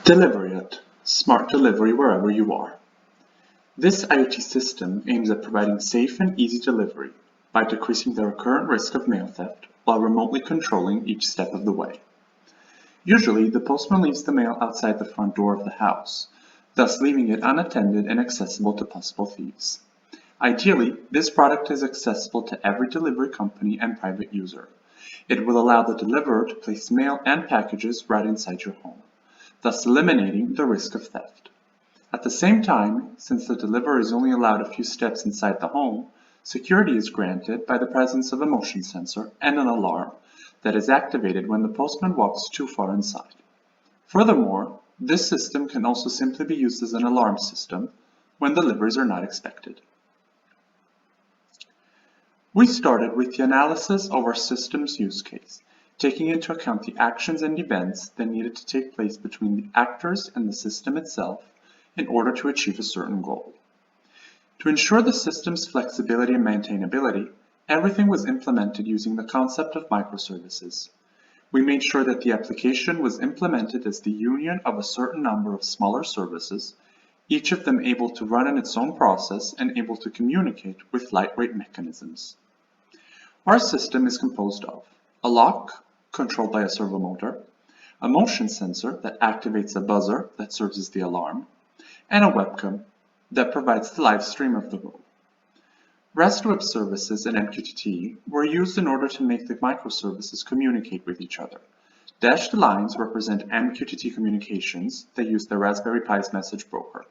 DeliverIoT, smart delivery wherever you are. This IoT system aims at providing safe and easy delivery by decreasing the recurrent risk of mail theft while remotely controlling each step of the way. Usually, the postman leaves the mail outside the front door of the house, thus leaving it unattended and accessible to possible thieves. Ideally, this product is accessible to every delivery company and private user. It will allow the deliverer to place mail and packages right inside your home, thus eliminating the risk of theft. At the same time, since the deliverer is only allowed a few steps inside the home, security is granted by the presence of a motion sensor and an alarm that is activated when the postman walks too far inside. Furthermore, this system can also simply be used as an alarm system when deliveries are not expected. We started with the analysis of our system's use case, taking into account the actions and events that needed to take place between the actors and the system itself in order to achieve a certain goal. To ensure the system's flexibility and maintainability, everything was implemented using the concept of microservices. We made sure that the application was implemented as the union of a certain number of smaller services, each of them able to run in its own process and able to communicate with lightweight mechanisms. Our system is composed of a lock controlled by a servo motor, a motion sensor that activates a buzzer that serves as the alarm, and a webcam that provides the live stream of the room. REST web services and MQTT were used in order to make the microservices communicate with each other. Dashed lines represent MQTT communications that use the Raspberry Pi's message broker.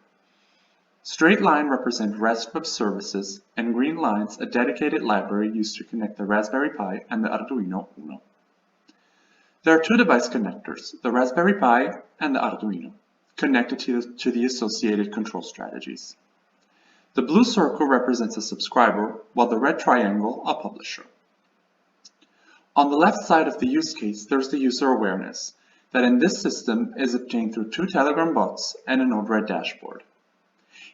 Straight line represent REST web services, and green lines a dedicated library used to connect the Raspberry Pi and the Arduino Uno. There are two device connectors, the Raspberry Pi and the Arduino, connected to the associated control strategies. The blue circle represents a subscriber, while the red triangle a publisher. On the left side of the use case, there's the user awareness, that in this system is obtained through 2 Telegram bots and a Node-RED dashboard.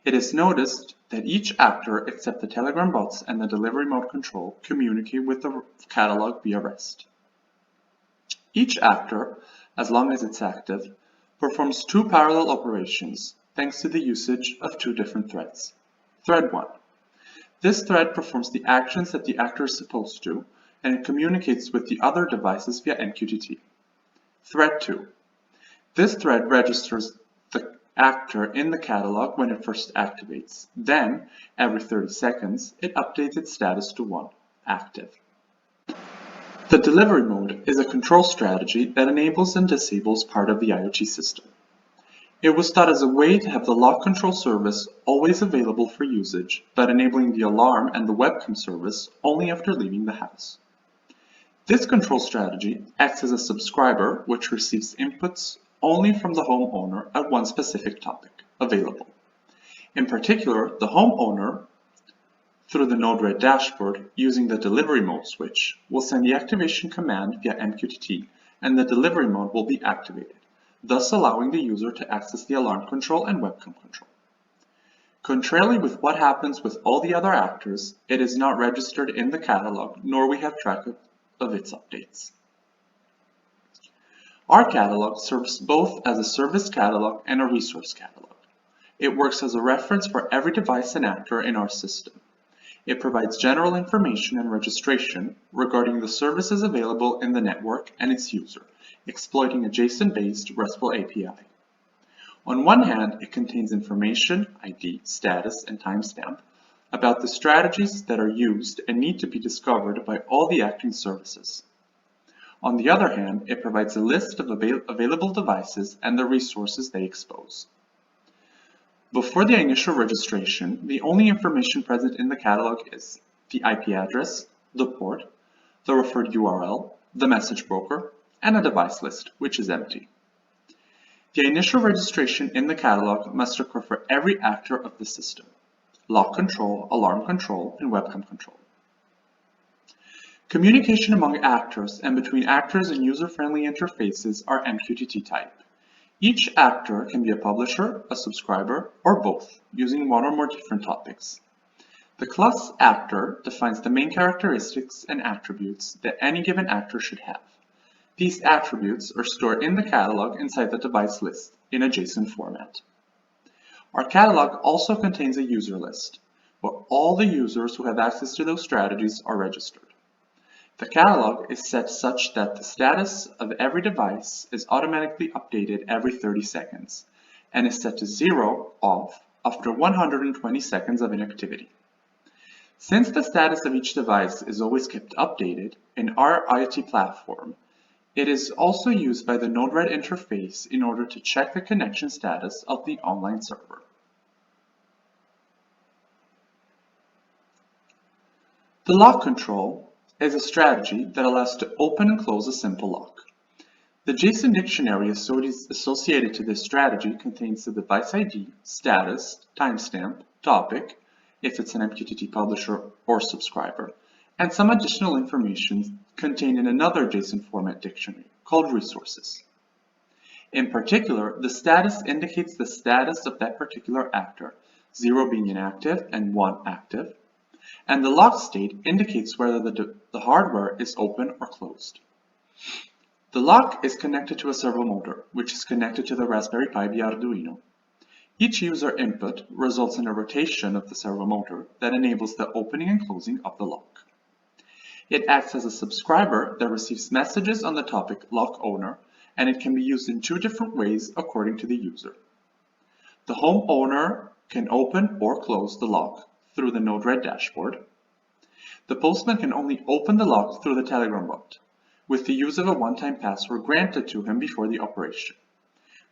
It is noticed that each actor except the Telegram bots and the delivery mode control communicate with the catalog via REST. Each actor, as long as it's active, performs 2 parallel operations thanks to the usage of 2 different threads. Thread 1. This thread performs the actions that the actor is supposed to, and it communicates with the other devices via MQTT. Thread 2. This thread registers the actor in the catalog when it first activates. Then, every 30 seconds, it updates its status to 1, active. The delivery mode is a control strategy that enables and disables part of the IoT system. It was thought as a way to have the lock control service always available for usage, but enabling the alarm and the webcam service only after leaving the house. This control strategy acts as a subscriber which receives inputs only from the homeowner at one specific topic available. In particular, the homeowner, through the Node-RED dashboard using the delivery mode switch, will send the activation command via MQTT and the delivery mode will be activated, thus allowing the user to access the alarm control and webcam control. Contrarily with what happens with all the other actors, it is not registered in the catalog, nor we have track of its updates. Our catalog serves both as a service catalog and a resource catalog. It works as a reference for every device and actor in our system. It provides general information and registration regarding the services available in the network and its user, exploiting a JSON-based RESTful API. On one hand, it contains information, ID, status, and timestamp about the strategies that are used and need to be discovered by all the acting services. On the other hand, it provides a list of available devices and the resources they expose. Before the initial registration, the only information present in the catalog is the IP address, the port, the referred URL, the message broker, and a device list, which is empty. The initial registration in the catalog must occur for every actor of the system: lock control, alarm control, and webcam control. Communication among actors and between actors and user-friendly interfaces are MQTT type. Each actor can be a publisher, a subscriber, or both, using one or more different topics. The class actor defines the main characteristics and attributes that any given actor should have. These attributes are stored in the catalog inside the device list in a JSON format. Our catalog also contains a user list, where all the users who have access to those strategies are registered. The catalog is set such that the status of every device is automatically updated every 30 seconds and is set to 0 off after 120 seconds of inactivity. Since the status of each device is always kept updated in our IoT platform, it is also used by the Node-RED interface in order to check the connection status of the online server. The lock control is a strategy that allows to open and close a simple lock. The JSON dictionary associated to this strategy contains the device ID, status, timestamp, topic, if it's an MQTT publisher or subscriber, and some additional information contained in another JSON format dictionary called resources. In particular, the status indicates the status of that particular actor, 0 being inactive and 1 active, and the lock state indicates whether the hardware is open or closed. The lock is connected to a servo motor, which is connected to the Raspberry Pi via Arduino. Each user input results in a rotation of the servo motor that enables the opening and closing of the lock. It acts as a subscriber that receives messages on the topic lock owner, and it can be used in 2 different ways according to the user. The home owner can open or close the lock through the Node-RED dashboard. The postman can only open the lock through the Telegram bot, with the use of a one-time password granted to him before the operation.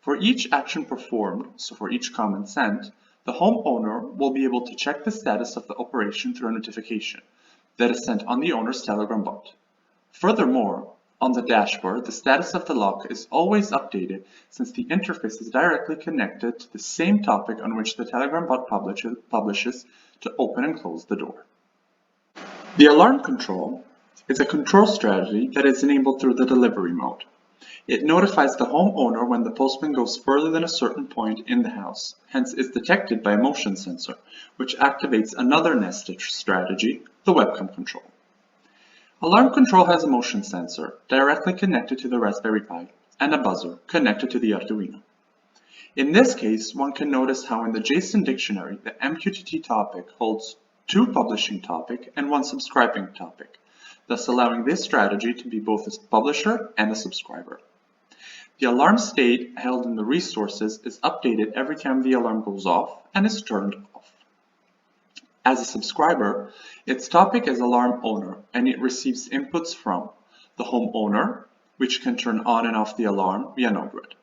For each action performed, so for each comment sent, the homeowner will be able to check the status of the operation through a notification that is sent on the owner's Telegram bot. Furthermore, on the dashboard, the status of the lock is always updated since the interface is directly connected to the same topic on which the Telegram bot publishes to open and close the door. The alarm control is a control strategy that is enabled through the delivery mode. It notifies the homeowner when the postman goes further than a certain point in the house, hence is detected by a motion sensor, which activates another nested strategy, the webcam control. Alarm control has a motion sensor directly connected to the Raspberry Pi and a buzzer connected to the Arduino. In this case, one can notice how in the JSON dictionary, the MQTT topic holds 2 publishing topic and 1 subscribing topic, thus allowing this strategy to be both a publisher and a subscriber. The alarm state held in the resources is updated every time the alarm goes off and is turned off. As a subscriber, its topic is alarm owner, and it receives inputs from the homeowner, which can turn on and off the alarm via Node-RED.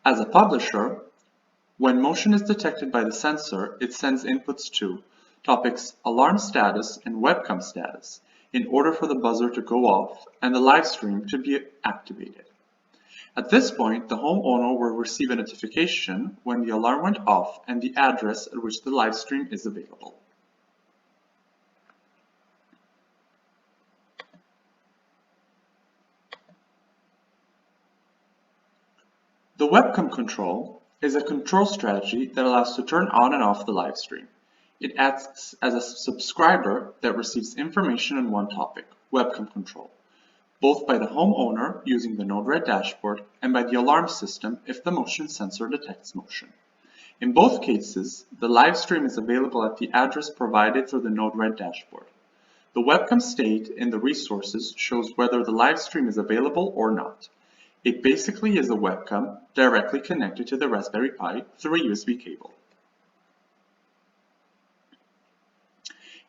As a publisher, when motion is detected by the sensor, it sends inputs to topics alarm status and webcam status in order for the buzzer to go off and the live stream to be activated. At this point, the homeowner will receive a notification when the alarm went off and the address at which the live stream is available. The webcam control is a control strategy that allows to turn on and off the live stream. It acts as a subscriber that receives information on one topic, webcam control, both by the homeowner using the Node-RED dashboard and by the alarm system if the motion sensor detects motion. In both cases, the live stream is available at the address provided through the Node-RED dashboard. The webcam state in the resources shows whether the live stream is available or not. It basically is a webcam directly connected to the Raspberry Pi through a USB cable.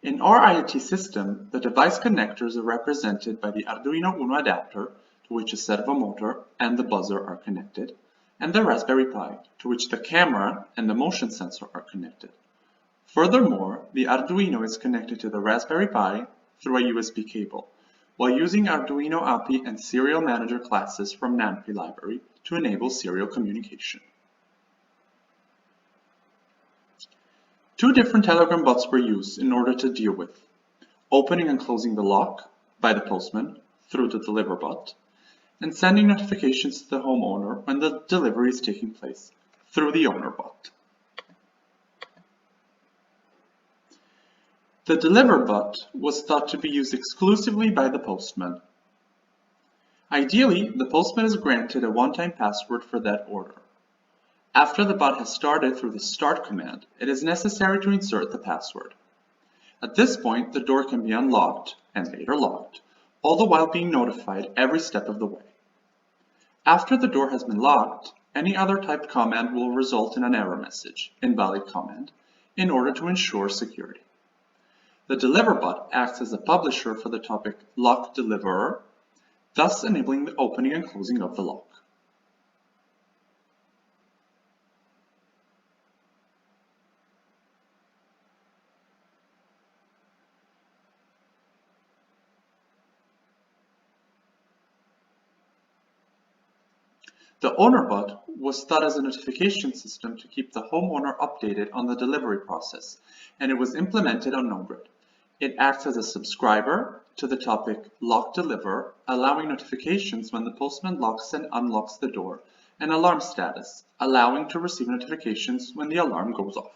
In our IoT system, the device connectors are represented by the Arduino Uno adapter, to which a servo motor and the buzzer are connected, and the Raspberry Pi, to which the camera and the motion sensor are connected. Furthermore, the Arduino is connected to the Raspberry Pi through a USB cable, while using Arduino API and Serial Manager classes from NAMPI library to enable serial communication. 2 different Telegram bots were used in order to deal with opening and closing the lock by the postman through the DeliverBot, and sending notifications to the homeowner when the delivery is taking place through the ownerbot. The DeliverBot was thought to be used exclusively by the postman. Ideally, the postman is granted a one-time password for that order. After the bot has started through the start command, it is necessary to insert the password. At this point, the door can be unlocked and later locked, all the while being notified every step of the way. After the door has been locked, any other typed command will result in an error message, invalid command, in order to ensure security. The Deliver bot acts as a publisher for the topic lock deliverer, thus enabling the opening and closing of the lock. The Owner bot was thought as a notification system to keep the homeowner updated on the delivery process, and it was implemented on Node-RED. It acts as a subscriber to the topic Lock Deliver, allowing notifications when the postman locks and unlocks the door, and alarm status, allowing to receive notifications when the alarm goes off.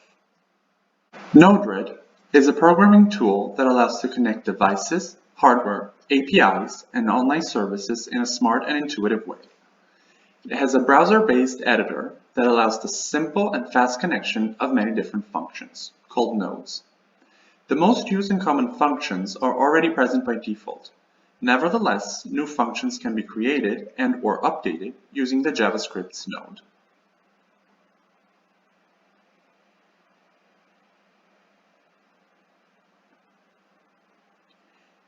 Node-RED is a programming tool that allows to connect devices, hardware, APIs, and online services in a smart and intuitive way. It has a browser-based editor that allows the simple and fast connection of many different functions, called nodes. The most used and common functions are already present by default. Nevertheless, new functions can be created and/or updated using the JavaScript's node.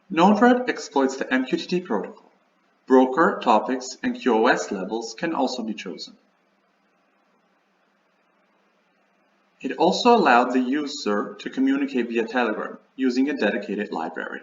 Node-RED exploits the MQTT protocol. Broker, topics, and QoS levels can also be chosen. It also allowed the user to communicate via Telegram using a dedicated library.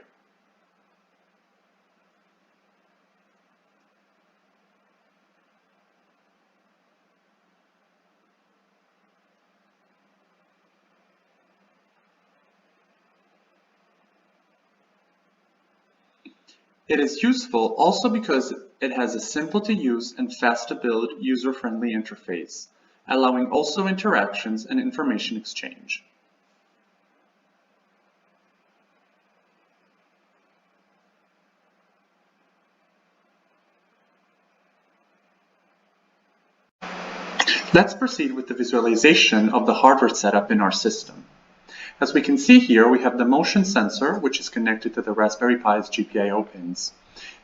It is useful also because it has a simple to use and fast to build user-friendly interface, allowing also interactions and information exchange. Let's proceed with the visualization of the hardware setup in our system. As we can see here, we have the motion sensor, which is connected to the Raspberry Pi's GPIO pins.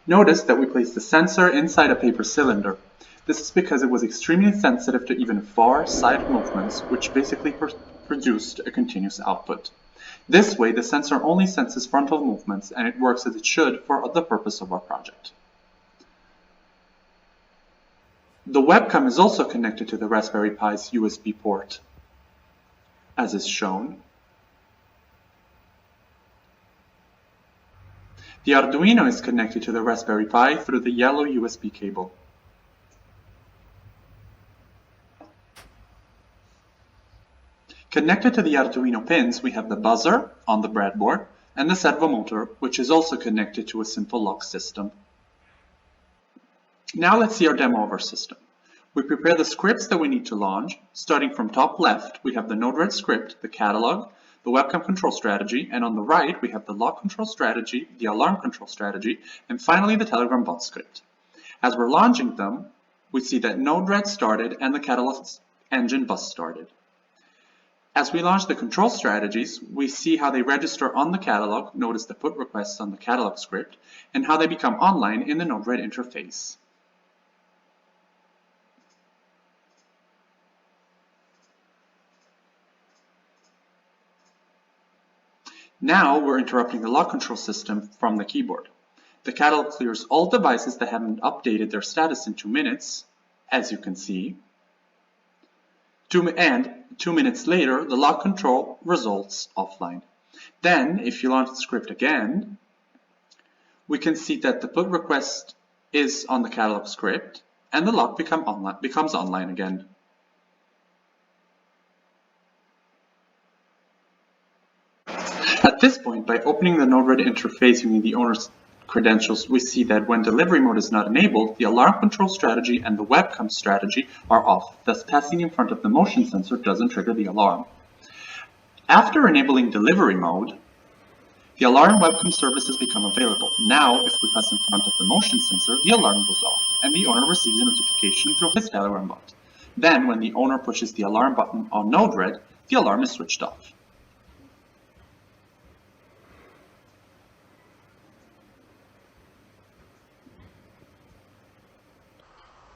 Notice that we placed the sensor inside a paper cylinder. This is because it was extremely sensitive to even far side movements, which basically produced a continuous output. This way, the sensor only senses frontal movements, and it works as it should for the purpose of our project. The webcam is also connected to the Raspberry Pi's USB port, as is shown. The Arduino is connected to the Raspberry Pi through the yellow USB cable. Connected to the Arduino pins, we have the buzzer on the breadboard and the servo motor, which is also connected to a simple lock system. Now let's see our demo of our system. We prepare the scripts that we need to launch. Starting from top left, we have the Node-RED script, the catalog, the webcam control strategy, and on the right we have the lock control strategy, the alarm control strategy, and finally the Telegram bot script. As we're launching them, we see that Node-RED started and the catalog engine bus started. As we launch the control strategies, we see how they register on the catalog, notice the put requests on the catalog script, and how they become online in the Node-RED interface. Now we're interrupting the lock control system from the keyboard. The catalog clears all devices that haven't updated their status in 2 minutes, as you can see. 2 minutes later, the lock control results offline. Then, if you launch the script again, we can see that the put request is on the catalog script, and the lock becomes online again. At this point, by opening the Node-RED interface using the owner's credentials, we see that when delivery mode is not enabled, the alarm control strategy and the webcam strategy are off, thus passing in front of the motion sensor doesn't trigger the alarm. After enabling delivery mode, The alarm webcam services become available. Now, if we press in front of the motion sensor, the alarm goes off, and the owner receives a notification through his Telegram bot. Then, when the owner pushes the alarm button on Node-RED, the alarm is switched off.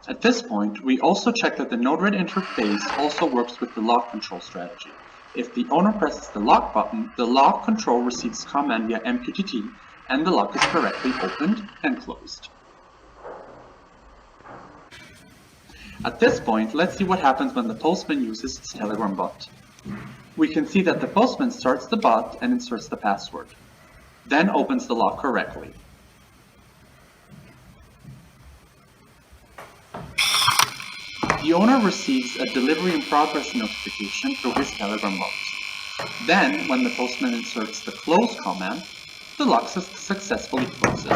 At this point, we also check that the Node-RED interface also works with the lock control strategy. If the owner presses the lock button, the lock control receives command via MQTT, and the lock is correctly opened and closed. At this point, let's see what happens when the postman uses his Telegram bot. We can see that the postman starts the bot and inserts the password, then opens the lock correctly. The owner receives a delivery in progress notification through his Telegram bot. Then, when the postman inserts the close command, the lock successfully closes,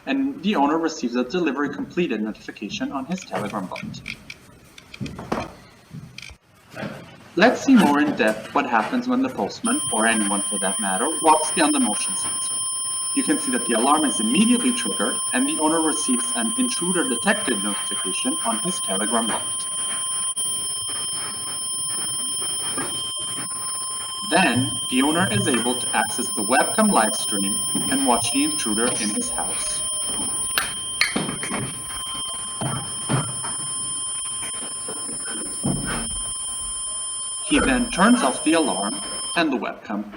and the owner receives a delivery completed notification on his Telegram bot. Let's see more in depth what happens when the postman, or anyone for that matter, walks beyond the motion sensor. You can see that the alarm is immediately triggered and the owner receives an intruder detected notification on his Telegram bot. Then, the owner is able to access the webcam live stream and watch the intruder in his house. He then turns off the alarm and the webcam